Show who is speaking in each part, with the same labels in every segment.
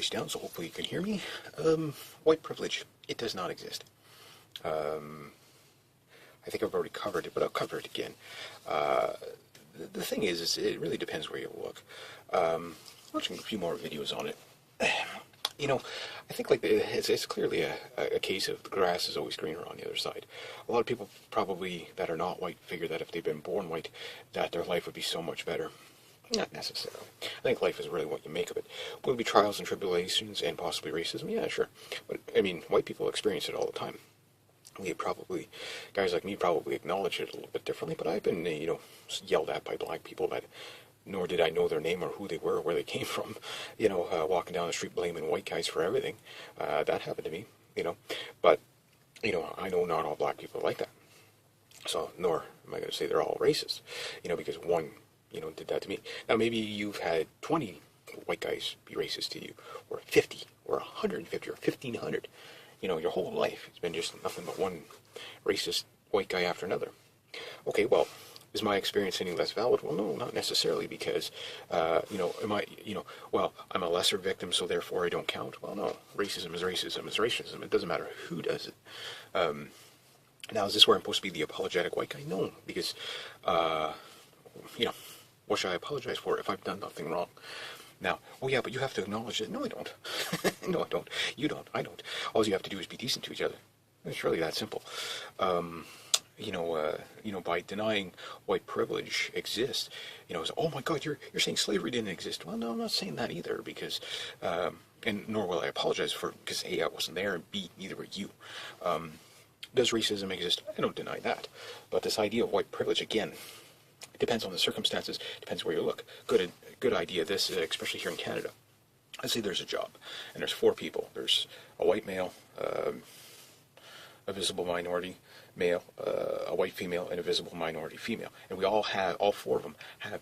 Speaker 1: voice down, so hopefully you can hear me. White privilege, it does not exist. I think I've already covered it, but I'll cover it again. The thing is it really depends where you look. Watching a few more videos on it, I think it's clearly a case of the grass is always greener on the other side. A lot of people probably that are not white figure that if they've been born white, that their life would be so much better. Not necessarily. I think life is really what you make of it. Will there be trials and tribulations and possibly racism? Yeah, sure. But, white people experience it all the time. Guys like me probably acknowledge it a little bit differently, but I've been, yelled at by black people that nor did I know their name or who they were or where they came from, walking down the street blaming white guys for everything. That happened to me, But, I know not all black people are like that. So, nor am I going to say they're all racist, because one, did that to me. Now, maybe you've had 20 white guys be racist to you, or 50, or 150, or 1,500. Your whole life it's been just nothing but one racist white guy after another. Okay, well, is my experience any less valid? Well, no, not necessarily, because, I'm a lesser victim, so therefore I don't count. Well, no, racism is racism is racism. It doesn't matter who does it. Now, is this where I'm supposed to be the apologetic white guy? No, because, what should I apologize for if I've done nothing wrong? Now, oh yeah, but you have to acknowledge it. No, I don't. No, I don't. You don't. I don't. All you have to do is be decent to each other. It's really that simple. By denying white privilege exists, it's, oh my God, you're saying slavery didn't exist. Well, no, I'm not saying that either, because, and nor will I apologize for, because A, I wasn't there, and B, neither were you. Does racism exist? I don't deny that. But this idea of white privilege, again, it depends on the circumstances, depends where you look. Good idea, this, especially here in Canada. Let's say there's a job, and there's 4 people. There's a white male, a visible minority male, a white female, and a visible minority female. And we all 4 of them have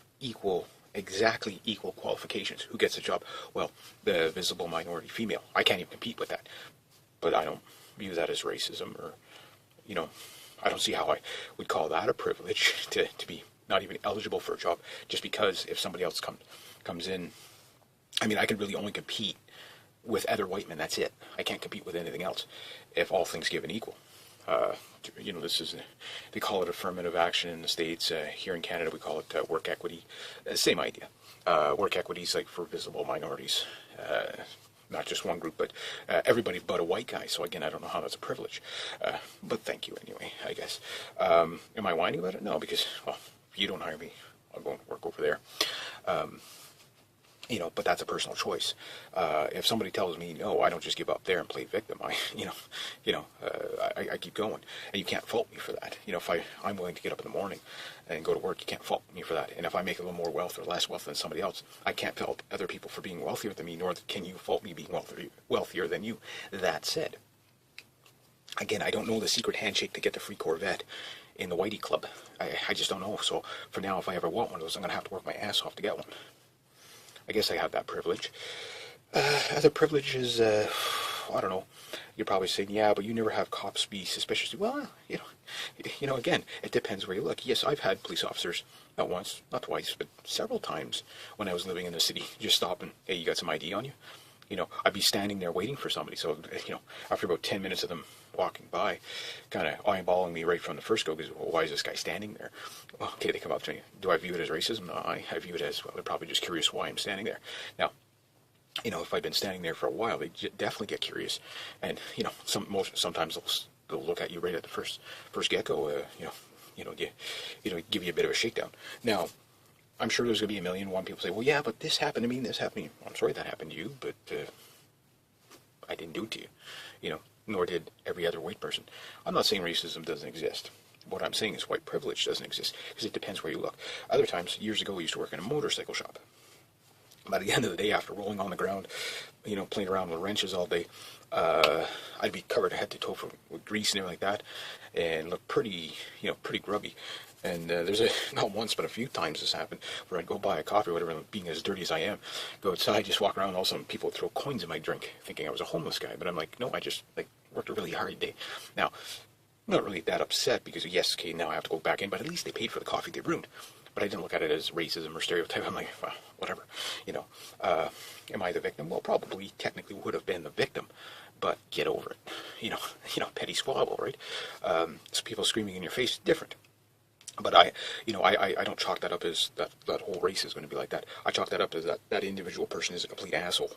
Speaker 1: exactly equal qualifications. Who gets the job? Well, the visible minority female. I can't even compete with that. But I don't view that as racism, or, I don't see how I would call that a privilege to be not even eligible for a job, just because if somebody else comes in, I can really only compete with other white men, that's it. I can't compete with anything else, if all things given equal. They call it affirmative action in the States. Here in Canada, we call it work equity. Same idea. Work equity is like for visible minorities. Not just one group, but everybody but a white guy. So again, I don't know how that's a privilege. But thank you anyway, I guess. Am I whining about it? No, because, well, if you don't hire me, I'll go and work over there. But that's a personal choice. If somebody tells me, no, I don't just give up there and play victim, I keep going. And you can't fault me for that. If I'm willing to get up in the morning and go to work, you can't fault me for that. And if I make a little more wealth or less wealth than somebody else, I can't fault other people for being wealthier than me, nor can you fault me being wealthier than you. That said, again, I don't know the secret handshake to get the free Corvette in the Whitey Club. I just don't know. So for now, if I ever want one of those, I'm going to have to work my ass off to get one. I guess I have that privilege. Other privileges, I don't know. You're probably saying, yeah, but you never have cops be suspicious. Well, again, it depends where you look. Yes, I've had police officers, not once, not twice, but several times when I was living in the city, just stop and, hey, you got some ID on you? I'd be standing there waiting for somebody. So, after about 10 minutes of them walking by, kind of eyeballing me right from the first go, because, well, why is this guy standing there? Well, okay, they come up to me. Do I view it as racism? No, I view it as, well, they're probably just curious why I'm standing there. Now, if I'd been standing there for a while, they definitely get curious. And, sometimes they'll look at you right at the first get-go, give you a bit of a shakedown. Now, I'm sure there's going to be a million and one people say, well, yeah, but this happened to me and this happened to me. I'm sorry that happened to you, but I didn't do it to you, nor did every other white person. I'm not saying racism doesn't exist. What I'm saying is white privilege doesn't exist, because it depends where you look. Other times, years ago, I used to work in a motorcycle shop. By the end of the day, after rolling on the ground, playing around with wrenches all day, I'd be covered head to toe with grease and everything like that, and look pretty grubby. And there's not once but a few times this happened where I'd go buy a coffee or whatever, and being as dirty as I am, go outside, just walk around, and all of a sudden people would throw coins in my drink, thinking I was a homeless guy. But I'm like, no, I just worked a really hard day. Now, I'm not really that upset because yes, okay, now I have to go back in, but at least they paid for the coffee they ruined. But but I didn't look at it as racism or stereotype. I'm like, well, whatever, you know. Am I the victim? Well, probably technically would have been the victim, but get over it. Petty squabble, right? So people screaming in your face, different. But I don't chalk that up as that whole race is going to be like that. I chalk that up as that individual person is a complete asshole.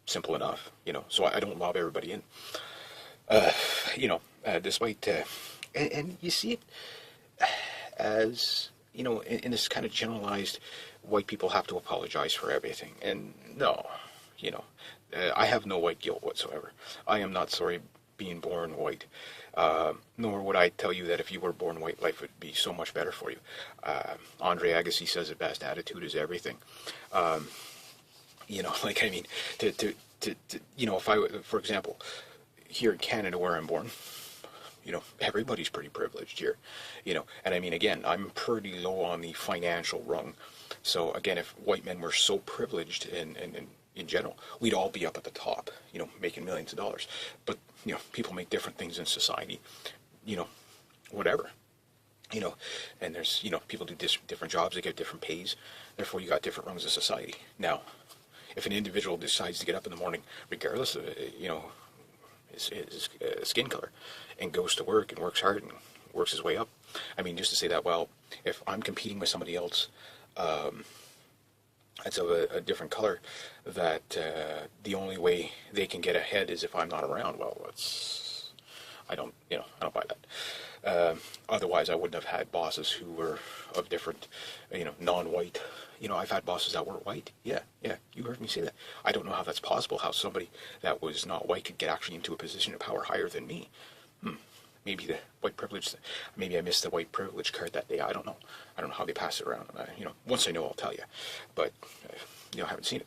Speaker 1: Simple enough, So I don't lob everybody in. Despite, and you see it as, in this kind of generalized, white people have to apologize for everything. And no, I have no white guilt whatsoever. I am not sorry being born white. Nor would I tell you that if you were born white, life would be so much better for you. Andre Agassi says it best, attitude is everything. If I, for example, here in Canada where I'm born, everybody's pretty privileged here, and I mean, again, I'm pretty low on the financial rung. So again, if white men were so privileged in general, we'd all be up at the top, making millions of dollars. But, people make different things in society, whatever, and there's, people do different jobs, they get different pays, therefore you got different rungs of society. Now, if an individual decides to get up in the morning, regardless of, his skin color, and goes to work and works hard and works his way up, I mean, just to say that, well, if I'm competing with somebody else, that's of a different color, that the only way they can get ahead is if I'm not around. Well, I don't buy that. Otherwise, I wouldn't have had bosses who were of different, non-white. I've had bosses that weren't white. Yeah, you heard me say that. I don't know how that's possible, how somebody that was not white could get actually into a position of power higher than me. Maybe the white privilege, maybe I missed the white privilege card that day. I don't know. I don't know how they pass it around. Once I know, I'll tell you. But, I haven't seen it.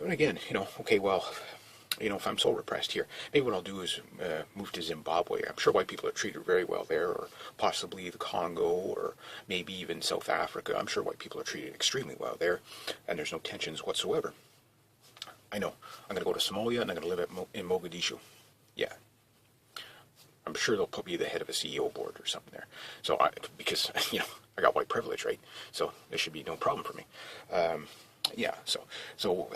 Speaker 1: And again, okay, well, if I'm so repressed here, maybe what I'll do is move to Zimbabwe. I'm sure white people are treated very well there, or possibly the Congo, or maybe even South Africa. I'm sure white people are treated extremely well there, and there's no tensions whatsoever. I know. I'm going to go to Somalia, and I'm going to live in Mogadishu. Yeah. I'm sure they'll put me the head of a CEO board or something there. So because I got white privilege, right? So there should be no problem for me. So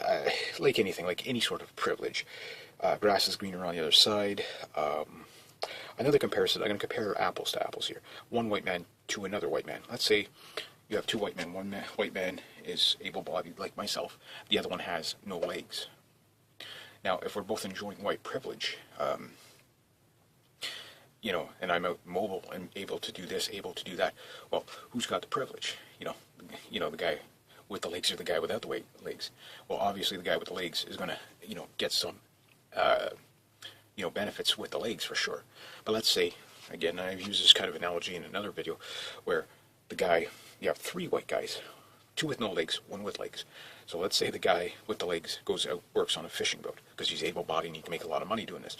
Speaker 1: like anything, like any sort of privilege, grass is greener on the other side. Another comparison, I'm going to compare apples to apples here. One white man to another white man. Let's say you have two white men. One white man is able-bodied like myself. The other one has no legs. Now, if we're both enjoying white privilege, and I'm out mobile and able to do this, able to do that, well, who's got the privilege? The guy with the legs or the guy without the legs? Well, obviously the guy with the legs is going to, get some, benefits with the legs for sure. But let's say, again, I've used this kind of analogy in another video, where you have three white guys, two with no legs, one with legs. So let's say the guy with the legs goes out, works on a fishing boat, because he's able-bodied and he can make a lot of money doing this.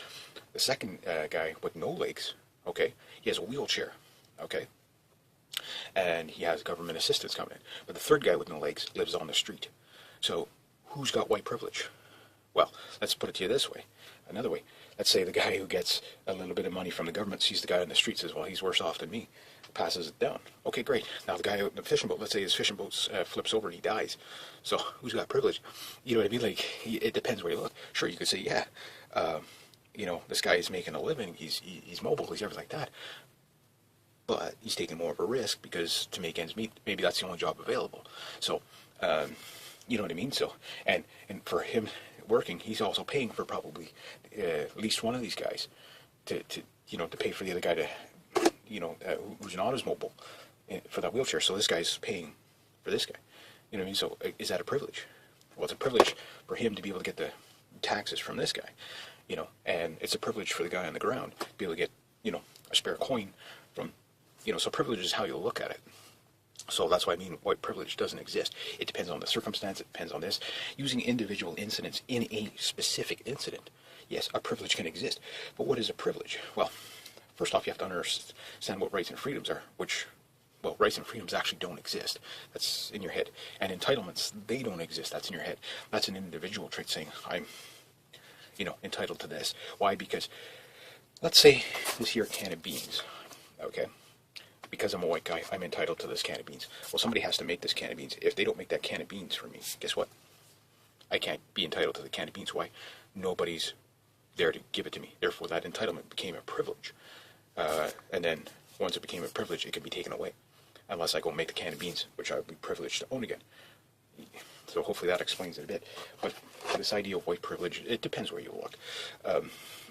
Speaker 1: The second guy with no legs, okay, he has a wheelchair, okay, and he has government assistance coming in. But the third guy with no legs lives on the street. So who's got white privilege? Well, let's put it to you this way. Another way. Let's say the guy who gets a little bit of money from the government sees the guy on the street, says, well, he's worse off than me, passes it down. Okay, great. Now the guy out in the fishing boat, let's say his fishing boat flips over and he dies. So who's got privilege? You know what I mean? Like, it depends where you look. Sure, you could say, yeah, this guy is making a living, he's mobile, he's everything like that. But he's taking more of a risk because to make ends meet, maybe that's the only job available. So, you know what I mean? So, and for him working, he's also paying for probably at least one of these guys to pay for the other guy to, who's not as mobile for that wheelchair. So this guy's paying for this guy. You know what I mean? So is that a privilege? Well, it's a privilege for him to be able to get the taxes from this guy, and it's a privilege for the guy on the ground to be able to get, a spare coin from, so privilege is how you look at it. So that's why I mean white privilege doesn't exist. It depends on the circumstance, it depends on this. Using individual incidents in a specific incident, yes, a privilege can exist. But what is a privilege? Well, first off, you have to understand what rights and freedoms are, rights and freedoms actually don't exist. That's in your head. And entitlements, they don't exist. That's in your head. That's an individual trait saying, I'm, entitled to this. Why? Because, let's say this here can of beans, okay? because I'm a white guy, I'm entitled to this can of beans. Well, somebody has to make this can of beans. If they don't make that can of beans for me, guess what? I can't be entitled to the can of beans. Why? Nobody's there to give it to me. Therefore, that entitlement became a privilege. And then once it became a privilege, it could be taken away. Unless I go make the can of beans, which I would be privileged to own again. So hopefully that explains it a bit. But this idea of white privilege, it depends where you look.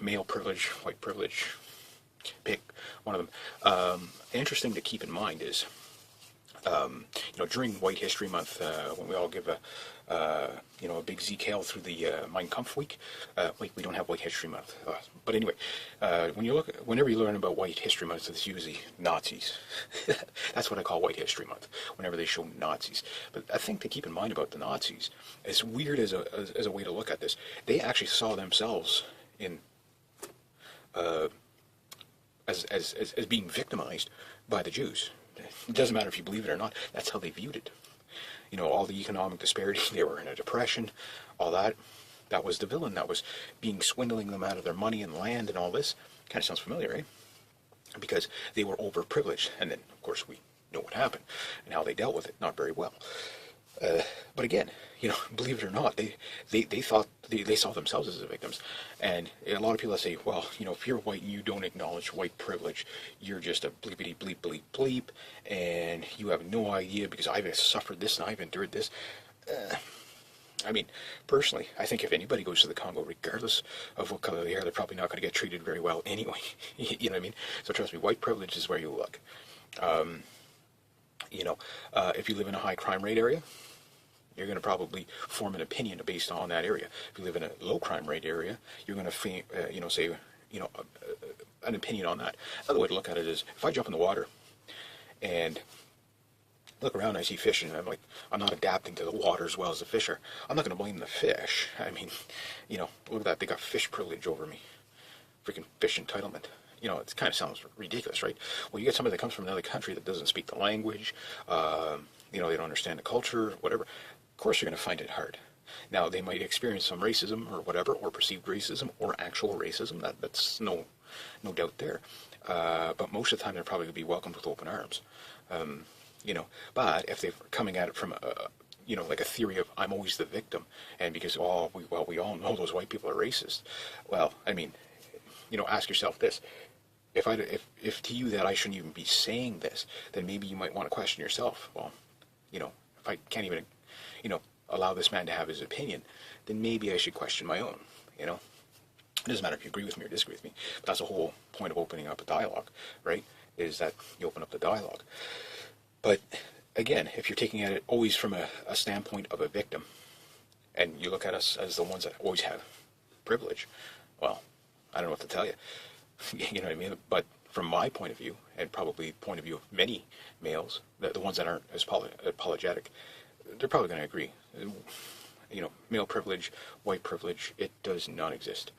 Speaker 1: Male privilege, white privilege, pick one of them. Interesting to keep in mind is, during White History Month, when we all give a big Zeke hail through the Mein Kampf week. Wait, we don't have White History Month. But anyway, whenever you learn about White History Month, it's usually Nazis. That's what I call White History Month, whenever they show Nazis. But I think to keep in mind about the Nazis, as weird as a way to look at this, they actually saw themselves in as being victimized by the Jews. It doesn't matter if you believe it or not. That's how they viewed it. All the economic disparity, they were in a depression, all that. That was the villain. That was swindling them out of their money and land and all this. Kind of sounds familiar, right? Because they were overprivileged. And then, of course, we know what happened and how they dealt with it. Not very well. But again, believe it or not, they thought they saw themselves as the victims. And a lot of people say, well, if you're white and you don't acknowledge white privilege, you're just a bleepity bleep bleep bleep, and you have no idea because I've suffered this and I've endured this. Personally, I think if anybody goes to the Congo, regardless of what color they are, they're probably not going to get treated very well anyway. You know what I mean? So trust me, white privilege is where you look. If you live in a high crime rate area, you're going to probably form an opinion based on that area. If you live in a low crime rate area, you're going to say an opinion on that. Another way to look at it is, if I jump in the water and look around and I see fish and I'm not adapting to the water as well as the fish are, I'm not going to blame the fish. Look at that, they got fish privilege over me. Freaking fish entitlement. It kind of sounds ridiculous, right? Well, you get somebody that comes from another country that doesn't speak the language, they don't understand the culture, whatever. Of course you're going to find it hard. Now, they might experience some racism or whatever, or perceived racism, or actual racism. That's no doubt there. But most of the time, they're probably going to be welcomed with open arms. But if they're coming at it from like a theory of I'm always the victim, and because we all know those white people are racist. Well, ask yourself this: if to you that I shouldn't even be saying this, then maybe you might want to question yourself. Well, if I can't even allow this man to have his opinion, then maybe I should question my own. It doesn't matter if you agree with me or disagree with me, but that's the whole point of opening up a dialogue, right? Is that you open up the dialogue. But again, if you're taking at it always from a standpoint of a victim, and you look at us as the ones that always have privilege, well, I don't know what to tell you. You know what I mean? But from my point of view, and probably the point of view of many males, the ones that aren't as apologetic, they're probably going to agree. Male privilege, white privilege, it does not exist.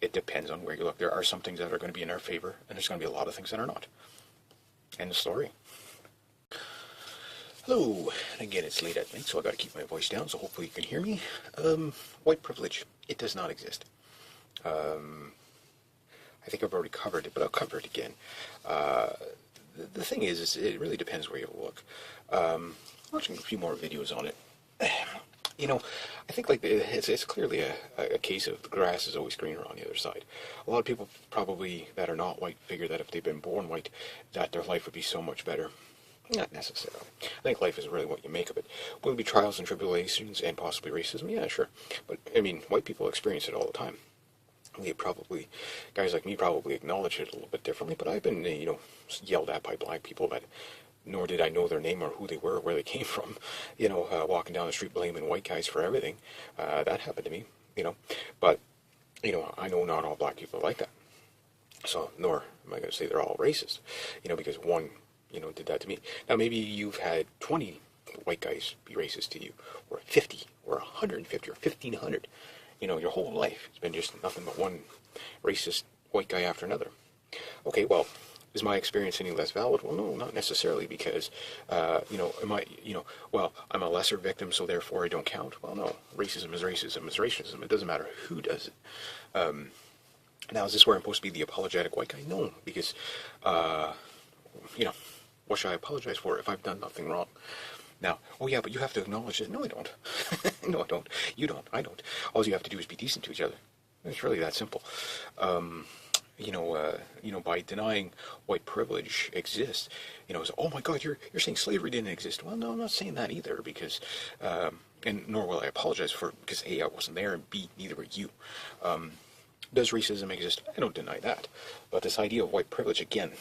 Speaker 1: It depends on where you look. There are some things that are going to be in our favor, and there's going to be a lot of things that are not. End of story. Hello. Again, it's late at night, so I got to keep my voice down, so hopefully you can hear me. White privilege, it does not exist. I think I've already covered it, but I'll cover it again. The thing is it really depends where you look. Watching a few more videos on it, I think it's clearly a case of the grass is always greener on the other side. A lot of people probably that are not white figure that if they've been born white, that their life would be so much better. Not necessarily. I think life is really what you make of it. Will there be trials and tribulations and possibly racism? Yeah, sure. But, white people experience it all the time. Guys like me probably acknowledge it a little bit differently, but I've been, yelled at by black people that nor did I know their name or who they were or where they came from, walking down the street blaming white guys for everything. That happened to me, but, I know not all black people are like that. So, nor am I going to say they're all racist, because one, did that to me. Now, maybe you've had 20 white guys be racist to you, or 50, or 150, or 1,500. Your whole life has been just nothing but one racist white guy after another. Okay, well, is my experience any less valid? Well, no, not necessarily, because, I'm a lesser victim, so therefore I don't count. Well, no, racism is racism is racism. It doesn't matter who does it. Now, is this where I'm supposed to be the apologetic white guy? No, because, What should I apologize for if I've done nothing wrong? Now, oh yeah, but you have to acknowledge it. No, I don't. No, I don't. You don't. I don't. All you have to do is be decent to each other. It's really that simple. By denying white privilege exists, it's, oh my God, you're saying slavery didn't exist. Well, no, I'm not saying that either, because, and nor will I apologize for it, because A, I wasn't there, and B, neither were you. Does racism exist? I don't deny that. But this idea of white privilege, again,